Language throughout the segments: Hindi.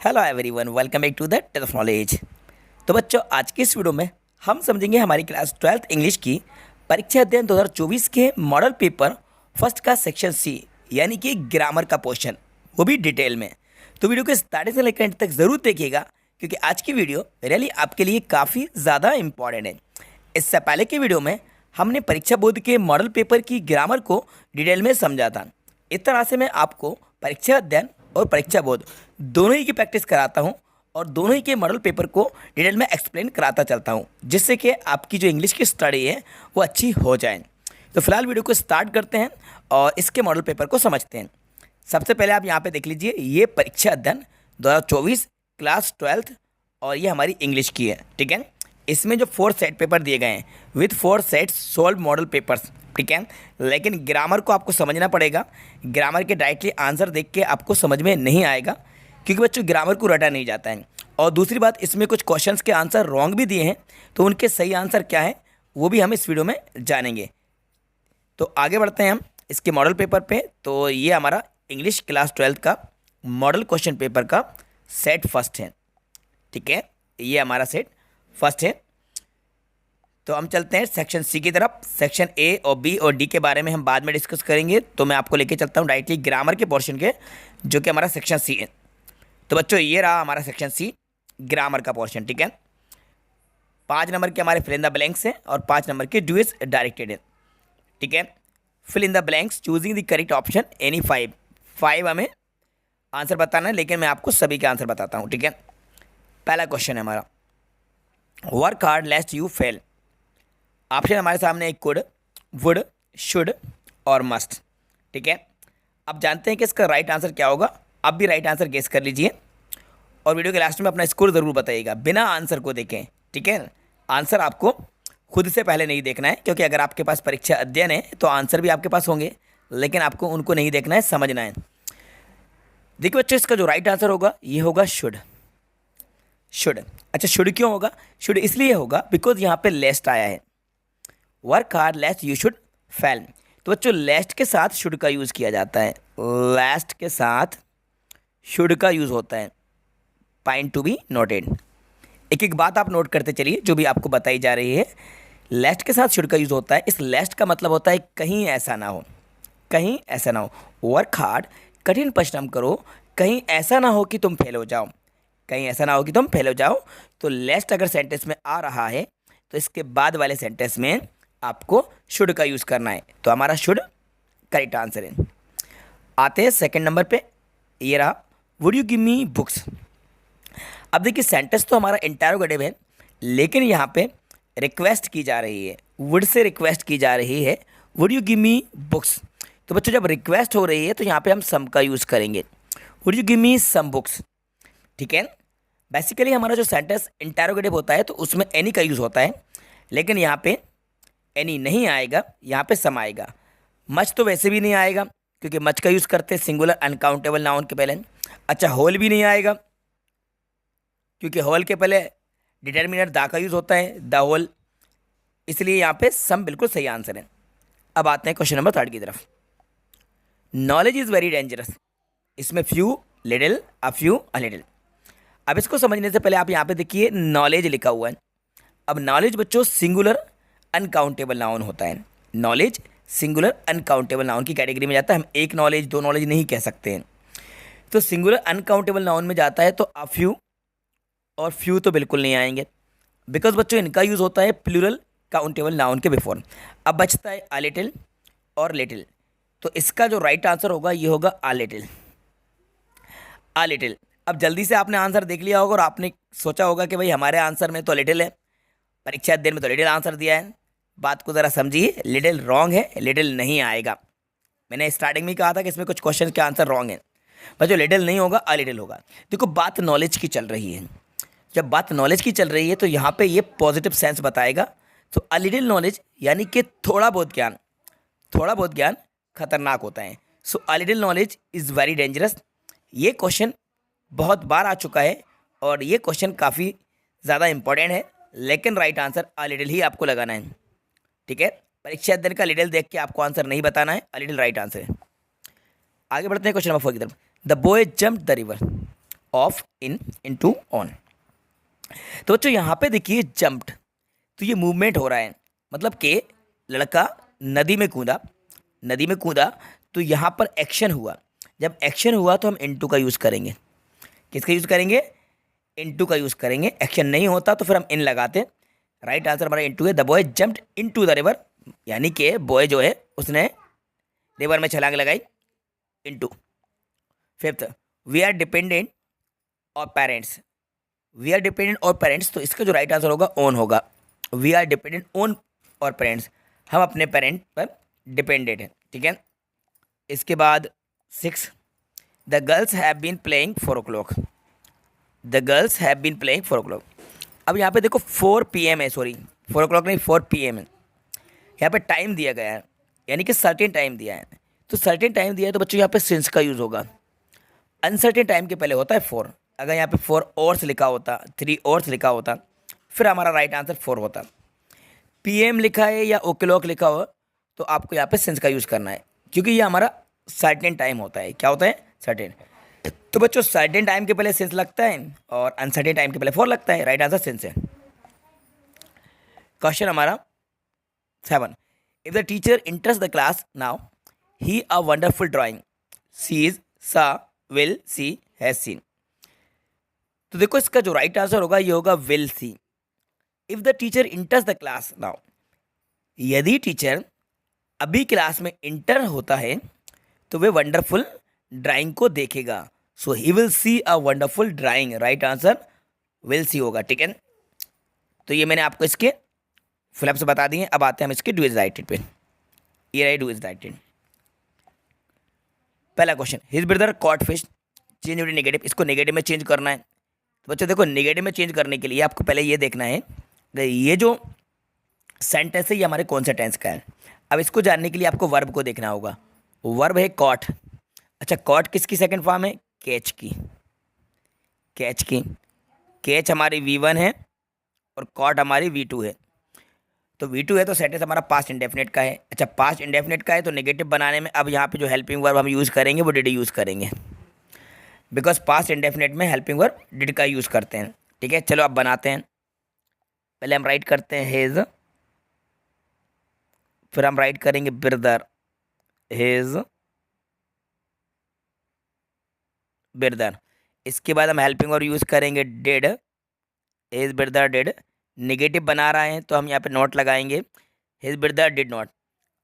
Hello everyone, welcome back to the test of knowledge. तो बच्चों, आज की इस वीडियो में हम समझेंगे हमारी क्लास 12th इंग्लिश की परीक्षा अध्ययन 2024 के मॉडल पेपर फर्स्ट का सेक्शन सी यानी कि ग्रामर का पोर्शन, वो भी डिटेल में। तो वीडियो को स्टार्टिंग से लेकर एंड तक ज़रूर देखिएगा, क्योंकि आज की वीडियो रियली आपके लिए काफ़ी ज़्यादा इंपॉर्टेंट है। इससे पहले की वीडियो में हमने परीक्षा बोर्ड के मॉडल पेपर की ग्रामर को डिटेल में समझा था। इस तरह से मैं आपको परीक्षा अध्ययन और परीक्षा बोर्ड दोनों ही की प्रैक्टिस कराता हूं और दोनों ही के मॉडल पेपर को डिटेल में एक्सप्लेन कराता चलता हूं, जिससे कि आपकी जो इंग्लिश की स्टडी है वो अच्छी हो जाए। तो फिलहाल वीडियो को स्टार्ट करते हैं और इसके मॉडल पेपर को समझते हैं। सबसे पहले आप यहाँ पे देख लीजिए, ये परीक्षा अध्ययन 2024 क्लास 12th और ये हमारी इंग्लिश की है। ठीक है, इसमें जो 4 सेट पेपर दिए गए हैं with 4 sets solve model papers. ठीक है, लेकिन ग्रामर को आपको समझना पड़ेगा। ग्रामर के डायरेक्टली आंसर देख के आपको समझ में नहीं आएगा, क्योंकि बच्चों ग्रामर को रटा नहीं जाता है। और दूसरी बात, इसमें कुछ क्वेश्चंस के आंसर रॉन्ग भी दिए हैं, तो उनके सही आंसर क्या है वो भी हम इस वीडियो में जानेंगे। तो आगे बढ़ते हैं हम इसके मॉडल पेपर पे। तो ये हमारा इंग्लिश क्लास 12th का मॉडल क्वेश्चन पेपर का सेट फर्स्ट है। ठीक है, ये हमारा सेट फर्स्ट है। तो हम चलते हैं सेक्शन सी की तरफ। सेक्शन ए और बी और डी के बारे में हम बाद में डिस्कस करेंगे, तो मैं आपको लेके चलता हूँ डायरेक्टली ग्रामर के पोर्शन के, जो कि हमारा सेक्शन सी है। तो बच्चों, ये रहा हमारा सेक्शन सी, ग्रामर का पोर्शन। ठीक है, 5 नंबर के हमारे फिल इन द ब्लैंक्स हैं और 5 नंबर के डू इज डायरेक्टेड है। ठीक है, fill in the blanks choosing the correct option any 5 हमें आंसर बताना है, लेकिन मैं आपको सभी के आंसर बताता हूँ। ठीक है, पहला क्वेश्चन है हमारा, work hard लेस्ट you fail. Option हमारे सामने एक कुड, वुड, शुड और मस्ट। ठीक है, अब जानते हैं कि इसका राइट आंसर क्या होगा। आप भी राइट आंसर गेस कर लीजिए और वीडियो के लास्ट में अपना स्कोर ज़रूर बताइएगा, बिना आंसर को देखें। ठीक है, आंसर आपको खुद से पहले नहीं देखना है, क्योंकि अगर आपके पास परीक्षा अध्ययन है तो आंसर भी आपके पास होंगे, लेकिन आपको उनको नहीं देखना है, समझना है। देखिए बच्चों, इसका जो राइट आंसर होगा ये होगा शुड। शुड, अच्छा शुड क्यों होगा? शुड इसलिए होगा बिकॉज यहाँ पे लेस्ट आया है। Work hard लेस्ट you should fail. तो बच्चों, लेस्ट के साथ शुड का यूज़ किया जाता है। लेस्ट के साथ शुड का यूज़ होता है। Point to be noted. एक एक बात आप नोट करते चलिए जो भी आपको बताई जा रही है। लेस्ट के साथ शुड का यूज़ होता है। इस लेस्ट का मतलब होता है कहीं ऐसा ना हो, कहीं ऐसा ना हो। वर्क हार्ड, कठिन परिश्रम करो, कहीं ऐसा ना हो कि तुम फेल हो जाओ, कहीं ऐसा ना हो कि तुम फेल हो जाओ। तो लेस्ट अगर सेंटेंस में आ रहा है तो इसके बाद वाले सेंटेंस में आपको शुड का यूज़ करना है। तो हमारा शुड करेक्ट आंसर है। आते हैं सेकंड नंबर पे, ये रहा, would you give me books. अब देखिए, सेंटेंस तो हमारा इंटरोगेटिव है, लेकिन यहाँ पे रिक्वेस्ट की जा रही है, वुड से रिक्वेस्ट की जा रही है, would you give me books. तो बच्चों, जब रिक्वेस्ट हो रही है तो यहाँ पे हम सम का यूज़ करेंगे, would you give me some books. ठीक है, बेसिकली हमारा जो सेंटेंस इंटरोगेटिव होता है तो उसमें एनी का यूज़ होता है, लेकिन यहाँ पे एनी नहीं आएगा, यहाँ पे सम आएगा। मच तो वैसे भी नहीं आएगा, क्योंकि मच का यूज़ करते हैं सिंगुलर अनकाउंटेबल नाउन के पहले। अच्छा, होल भी नहीं आएगा, क्योंकि होल के पहले डिटर्मिनर दा का यूज़ होता है, द होल, इसलिए यहाँ पे सम बिल्कुल सही आंसर है। अब आते हैं क्वेश्चन नंबर 3 की तरफ। Knowledge is very dangerous. इसमें few, little, a few, a little. अब इसको समझने से पहले आप यहाँ पे देखिए, नॉलेज लिखा हुआ है। अब नॉलेज बच्चों सिंगुलर अनकाउंटेबल नाउन होता है। नॉलेज सिंगुलर अनकाउंटेबल नाउन की कैटेगरी में जाता है। हम एक नॉलेज, दो नॉलेज नहीं कह सकते हैं। तो सिंगुलर अनकाउंटेबल नाउन में जाता है तो अ फ्यू और फ्यू तो बिल्कुल नहीं आएंगे, बिकॉज बच्चों इनका यूज़ होता है प्लूरल काउंटेबल नाउन के बिफोर। अब बचता है अ लिटिल और लिटिल। तो इसका जो राइट आंसर होगा ये होगा अ लिटिल। A little. अब जल्दी से आपने आंसर देख लिया होगा और आपने सोचा होगा कि भाई हमारे आंसर में तो लिटिल है, परीक्षा अध्ययन में तो लिटिल आंसर दिया है। बात को ज़रा समझिए, लिटिल रॉन्ग है, लिटिल नहीं आएगा। मैंने स्टार्टिंग में कहा था कि इसमें कुछ क्वेश्चन के आंसर रॉन्ग है, पर जो लिटिल नहीं होगा अ लिटिल होगा। देखो, बात नॉलेज की चल रही है। जब बात नॉलेज की चल रही है तो यहाँ पे ये पॉजिटिव सेंस बताएगा। तो अ लिटिल नॉलेज यानी कि थोड़ा बहुत ज्ञान, थोड़ा बहुत ज्ञान खतरनाक होता है। So a little knowledge is very dangerous. ये क्वेश्चन बहुत बार आ चुका है और ये क्वेश्चन काफ़ी ज़्यादा इंपॉर्टेंट है, लेकिन राइट आंसर अ लिटिल ही आपको लगाना है। ठीक है, परीक्षा अध्ययन का लिटिल देख के आपको आंसर नहीं बताना है, अ लिटिल राइट आंसर है। आगे बढ़ते हैं क्वेश्चन नंबर 4 की तरफ। The boy jumped the river. Of, in, into, on. तो बच्चों यहाँ पे देखिए जंप्ड, तो ये मूवमेंट हो रहा है, मतलब कि लड़का नदी में कूदा, नदी में कूदा, तो यहाँ पर एक्शन हुआ। जब एक्शन हुआ तो हम इनटू का यूज़ करेंगे। किसका यूज़ करेंगे? इनटू का यूज़ करेंगे। एक्शन नहीं होता तो फिर हम इन लगाते। राइट आंसर हमारा इनटू है। The boy jumped into the river, यानी कि बॉय जो है उसने रिवर में छलांग लगाई, into. Fifth, we are dependent our parents, we are dependent our parents, तो इसका जो राइट आंसर होगा ओन होगा। We are dependent on our parents, हम अपने पेरेंट पर डिपेंडेंट हैं, ठीक है। इसके बाद six, the girls have been playing 4 o'clock, the girls have been playing 4 o'clock। अब यहाँ पे देखो 4 PM है, सॉरी 4 o'clock नहीं 4 PM है। यहाँ पे टाइम दिया गया है, यानी कि सर्टेन टाइम दिया है, तो सर्टेन टाइम दिया है तो बच्चों यहाँ पे सिंस का यूज़ होगा। अनसर्टेन टाइम के पहले होता है 4। अगर यहाँ पे 4 hours लिखा होता, 3 hours लिखा होता, फिर हमारा राइट आंसर 4 होता। PM लिखा है या o'clock लिखा हो तो आपको यहाँ पे सिंस का यूज़ करना है, क्योंकि ये हमारा सर्टेन टाइम होता है। क्या होता है? सर्टेन। तो बच्चों सर्टेन टाइम के पहले सिंस लगता है और अनसर्टेन टाइम के पहले 4 लगता है। राइट आंसर सिंस है। क्वेश्चन हमारा 7, if the teacher enters the class now, he a wonderful drawing, sees, saw, will, see, has seen. तो देखो इसका जो राइट आंसर होगा ये होगा will see. If the teacher enters the class now, यदि टीचर अभी क्लास में इंटर होता है तो वे वंडरफुल ड्राइंग को देखेगा। So he will see a wonderful drawing. Right answer will see होगा, ठीक है। तो ये मैंने आपको इसके फ्लैप्स बता दिए। अब आते हैं हम इसके डू इज राइटेड पे। ये रही डू इज राइटेड। पहला question, his brother caught fish, change to negative, इसको नेगेटिव में चेंज करना है। तो बच्चों देखो नेगेटिव में चेंज करने के लिए आपको पहले ये देखना है कि ये जो सेंटेंस है ये हमारे कौन से टेंस का है। अब इसको जानने के लिए आपको वर्ब को देखना होगा। वर्ब है कॉट। अच्छा कॉट किसकी सेकंड फॉर्म है? कैच की। कैच की, कैच हमारी V1 है और कॉट हमारी V2 है। तो V2 है तो सेंटेंस हमारा पास्ट इंडेफिनेट का है। अच्छा पास्ट इंडेफिनेट का है तो नेगेटिव बनाने में अब यहाँ पे जो हेल्पिंग वर्ब हम यूज़ करेंगे वो डिड यूज़ करेंगे, बिकॉज पास्ट इंडेफिनेट में हेल्पिंग वर्ब डिड का यूज़ करते हैं, ठीक है। चलो अब बनाते हैं। पहले हम राइट करते हैं हेज, फिर हम राइट करेंगे ब्रदर, हेज ब्रदर। इसके बाद हम हेल्पिंग वर्ब यूज़ करेंगे did, his brother did. Negative बना रहा है तो हम यहाँ पे नॉट लगाएंगे, हिज ब्रदर डिड नॉट।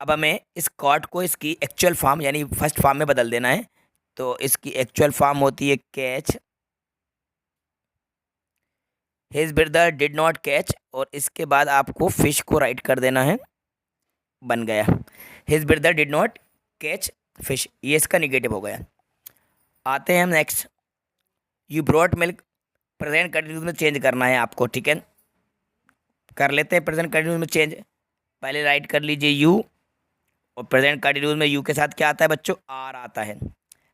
अब हमें इस कॉट को इसकी एक्चुअल फॉर्म यानी फर्स्ट फॉर्म में बदल देना है। तो इसकी एक्चुअल फॉर्म होती है catch, his brother did not catch, और इसके बाद आपको फिश को राइट कर देना है। बन गया his brother did not catch fish, ये इसका निगेटिव हो गया। आते हैं हम next, you brought milk, present continuous में चेंज करना है आपको, ठीक है। कर लेते हैं प्रेजेंट कंटिन्यूस में चेंज। पहले राइट कर लीजिए यू, और प्रेजेंट कंटिन्यूस में यू के साथ क्या आता है बच्चों? आर आता है।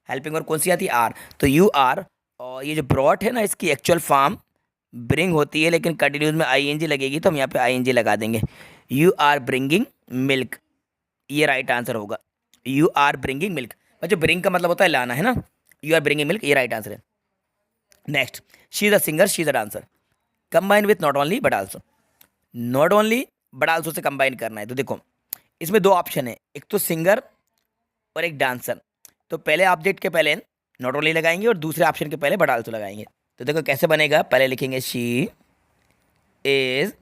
हेल्पिंग वर्ब कौन सी आती है? आर। तो यू आर, और ये जो ब्रॉट है ना इसकी एक्चुअल फॉर्म ब्रिंग होती है, लेकिन कंटिन्यूस में ING लगेगी तो हम यहाँ पे ING लगा देंगे। यू आर ब्रिंगिंग मिल्क, ये राइट आंसर होगा। यू आर ब्रिंगिंग मिल्क, बच्चों ब्रिंग का मतलब होता है लाना, है ना। यू आर ब्रिंगिंग मिल्क, ये राइट आंसर है। Next, she is a singer, she is a dancer. Combine with not only but also, not only but also say combine करना है। तो देखो इसमें 2 ऑप्शन है, एक तो सिंगर और एक डांसर। तो पहले ऑब्जेक्ट के पहले नॉट ओनली लगाएंगे और दूसरे ऑप्शन के पहले बट आल्सो लगाएंगे। तो देखो कैसे बनेगा, पहले लिखेंगे शी इज,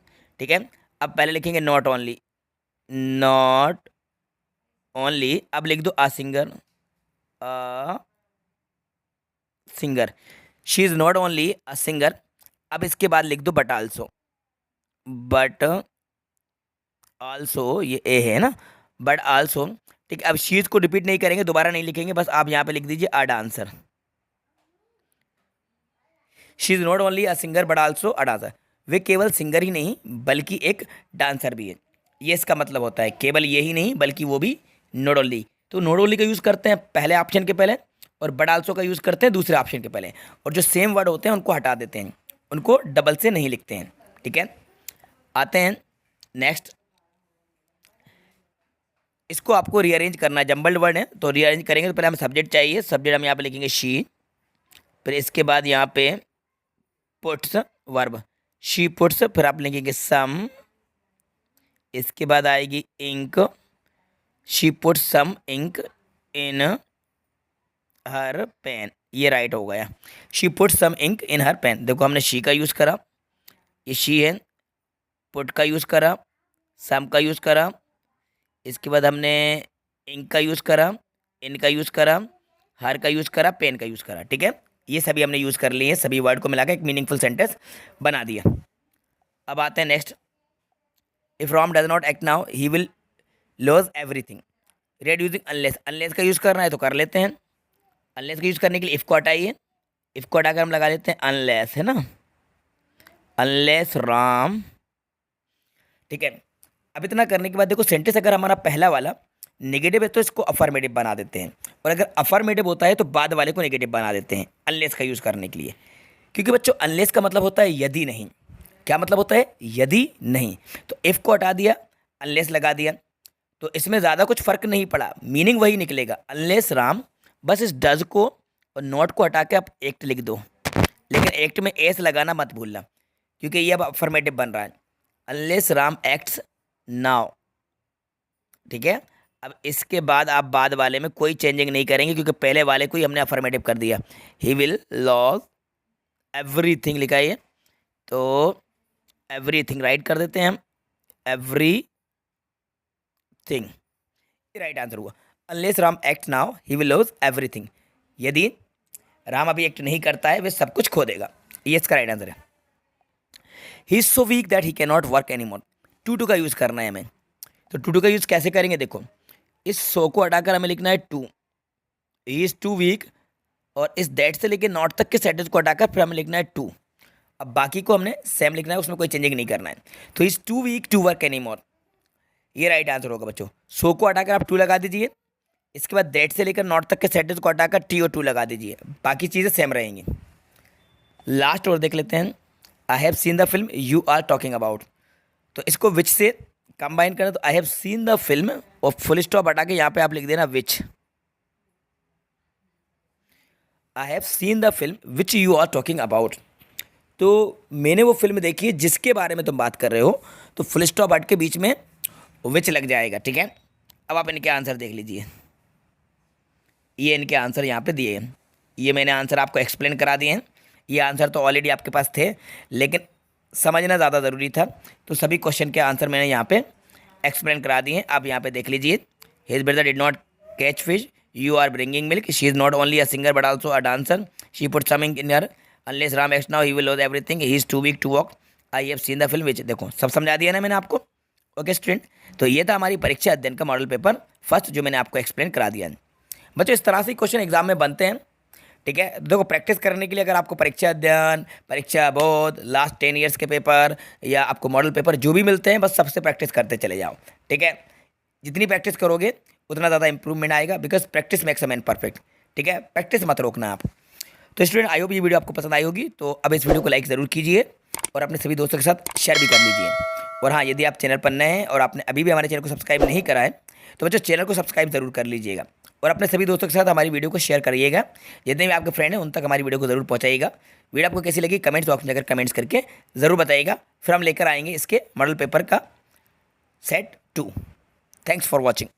ठीक है। अब पहले लिखेंगे नॉट ओनली, नॉट ओनली। अब लिख दो a singer, a singer. She is not only a singer. अब इसके बाद लिख दो बट आल्सो, बट आल्सो, ये ए है ना, बट आल्सो, ठीक है। अब शीज को रिपीट नहीं करेंगे, दोबारा नहीं लिखेंगे, बस आप यहाँ पे लिख दीजिए a dancer. She is not only a singer but also a dancer. वे केवल सिंगर ही नहीं बल्कि एक डांसर भी है। ये इसका मतलब होता है, केवल ये ही नहीं बल्कि वो भी नॉट ओनली। तो नॉट ओनली का यूज़ करते हैं पहले ऑप्शन के पहले, और बट आल्सो का यूज़ करते हैं दूसरे ऑप्शन के पहले, और जो सेम वर्ड होते हैं उनको हटा देते हैं, उनको डबल से नहीं लिखते हैं, ठीक है। आते हैं नेक्स्ट, इसको आपको रीअरेंज करना है, जंबल्ड वर्ड है तो रीअरेंज करेंगे। तो पहले हमें सब्जेक्ट चाहिए, सब्जेक्ट हम यहाँ पे लिखेंगे शी, फिर इसके बाद यहाँ पे पुट्स वर्ब, शी पुट्स, फिर आप लिखेंगे सम, इसके बाद आएगी ink, she puts some ink in her pen, ये राइट हो गया। She put some ink in her pen, देखो हमने शी का यूज़ करा, ये शी है, पुट का यूज़ करा, सम का यूज़ करा, इसके बाद हमने इंक का यूज़ करा, इन का यूज़ करा, हर का यूज़ करा, पेन का यूज़ करा। ठीक है, ये सभी हमने यूज़ कर लिए हैं, सभी वर्ड को मिलाकर एक मीनिंगफुल सेंटेंस बना दिया। अब आते हैं next, if ROM does not act now he will loss everything, red using unless, unless का यूज़ करना है तो कर लेते हैं। अनलेस का यूज़ करने के लिए इफ़ को हटाइए, इफ़ को हटाकर हम लगा लेते हैं अनलेस, है ना, अनलेस राम। ठीक है, अब इतना करने के बाद देखो सेंटेंस अगर हमारा पहला वाला नेगेटिव है तो इसको अफर्मेटिव बना देते हैं, और अगर अफर्मेटिव होता है तो बाद वाले को नेगेटिव बना देते हैं अनलेस का यूज़ करने के लिए। क्योंकि बच्चों अनलेस का मतलब होता है यदि नहीं, क्या मतलब होता है, यदि नहीं। तो इफ़ को हटा दिया, अनलेस लगा दिया, तो इसमें ज़्यादा कुछ फ़र्क नहीं पड़ा, मीनिंग वही निकलेगा, अनलेस राम। बस इस डज को और नॉट को हटा के आप एक्ट लिख दो, लेकिन एक्ट में एस लगाना मत भूलना, क्योंकि ये अब अफर्मेटिव बन रहा है, अनलेस राम एक्ट्स नाउ। ठीक है, अब इसके बाद आप बाद वाले में कोई चेंजिंग नहीं करेंगे, क्योंकि पहले वाले को ही हमने अफर्मेटिव कर दिया, ही विल लॉस एवरीथिंग लिखा है, तो एवरीथिंग राइट कर देते हैं हम, एवरीथिंग, ये राइट आंसर हुआ। Unless Ram act now he will loss everything, यदि राम अभी एक्ट नहीं करता है वह सब कुछ खो देगा, ये इसका राइट आंसर है। He is so weak that he can not work any more, too का यूज़ करना है हमें, तो टू का यूज़ कैसे करेंगे, देखो इस सो को हटाकर हमें लिखना है too, he is too weak, और इस दैट से लेके नॉट तक के सेंटेंस को हटाकर फिर हमें लिखना है टू, अब बाकी को हमने सेम लिखना है, उसमें कोई चेंजिंग नहीं करना है। तो is too weak to work any more, ये राइट आंसर होगा बच्चों। सो को हटाकर आप टू लगा दीजिए, इसके बाद दैट से लेकर नॉट तक के सेंटेंस को हटाकर टी और टू लगा दीजिए, बाकी चीज़ें सेम रहेंगी। लास्ट और देख लेते हैं, I have seen the film you are talking about, तो इसको विच से कंबाइन करें तो I have seen the film, और फुल स्टॉप हटा के यहाँ पे आप लिख देना which, I have seen the film which you are talking about, तो मैंने वो फिल्म देखी है जिसके बारे में तुम बात कर रहे हो, तो फुल स्टॉप हट के बीच में विच लग जाएगा। ठीक है, अब आप इनके आंसर देख लीजिए, ये इनके आंसर यहाँ पे दिए हैं, ये मैंने आंसर आपको एक्सप्लेन करा दिए हैं, ये आंसर तो ऑलरेडी आपके पास थे, लेकिन समझना ज़्यादा ज़रूरी था, तो सभी क्वेश्चन के आंसर मैंने यहाँ पे एक्सप्लेन करा दिए हैं। आप यहाँ पे देख लीजिए, his brother did not catch fish, you are bringing milk, she is not only a singer but also a dancer, she put something in her, unless Ram acts now he will loss everything, he is too weak to walk, I have seen the film which, देखो सब समझा दिया ना मैंने आपको। ओके स्टूडेंट, तो ये था हमारी परीक्षा अध्ययन का मॉडल पेपर फर्स्ट, जो मैंने आपको एक्सप्लेन करा दिया है। बच्चों इस तरह से क्वेश्चन एग्जाम में बनते हैं। ठीक है, देखो प्रैक्टिस करने के लिए अगर आपको परीक्षा अध्ययन, परीक्षा बोध, लास्ट 10 ईयर्स के पेपर या आपको मॉडल पेपर जो भी मिलते हैं, बस सबसे प्रैक्टिस करते चले जाओ। ठीक है, जितनी प्रैक्टिस करोगे उतना ज़्यादा इंप्रूवमेंट आएगा, because practice makes a man perfect. ठीक है, प्रैक्टिस मत रोकना आप। तो स्टूडेंट आई होप ये वीडियो आपको पसंद आई होगी, तो अब इस वीडियो को लाइक ज़रूर कीजिए और अपने सभी दोस्तों के साथ शेयर भी कर लीजिए। और हाँ, यदि आप चैनल पर नए हैं और आपने अभी भी हमारे चैनल को सब्सक्राइब नहीं करा है, तो बच्चों चैनल को सब्सक्राइब जरूर कर लीजिएगा और अपने सभी दोस्तों के साथ हमारी वीडियो को शेयर करिएगा। जितने भी आपके फ्रेंड हैं उन तक हमारी वीडियो को जरूर पहुंचाइएगा। वीडियो आपको कैसी लगी कमेंट्स बॉक्स में जाकर कमेंट्स करके ज़रूर बताइएगा, फिर हम लेकर आएंगे इसके मॉडल पेपर का सेट 2। Thanks for watching.